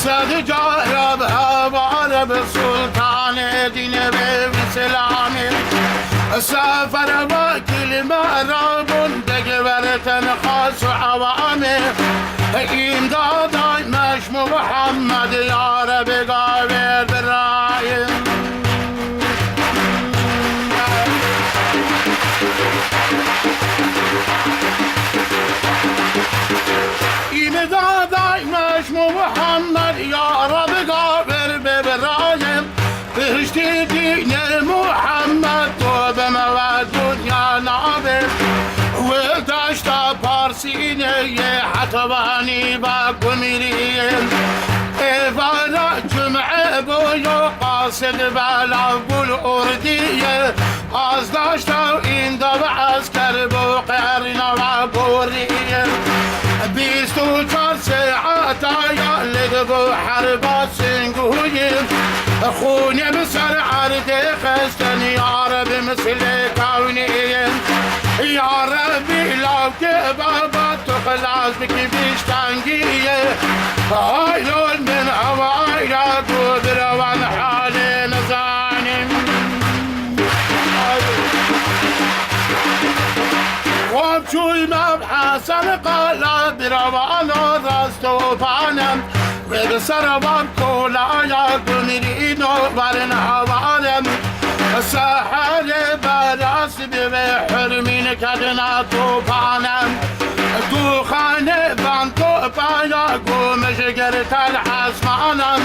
صد جارب هوار به سلطان دین به اسلامی سفر با کلمه را بندگی ورتن خاص و عوامه این دادای مش محمد یار بگاور برایم این دادای مش محمد یار بگاور برایم بهشتی دین محمد تو به ما دنیا نابه و داشتا پارسینه حتوانی و گمیریم ایوانا جمعه بویو قاصد بلا گل اردیه از داشتا این دو عسکر بو قرنا و بوریه 24 ساعت یا لدبو حربا سنگویم خونه بسر عرض خستن یا رب مثل کونیم یا ربی لو که بابا تو خلاص بکی بیشتنگیه آیلون من هوای را دو بروان حال نزانیم خب چوی مبحثن قالا بروان راست و پانم و بسر بام کولایا گمیرین و برن هوارم سحر براس به حرمین کدنا تو پانم تو خانه بان تو پایا گومش گرتل حسمانم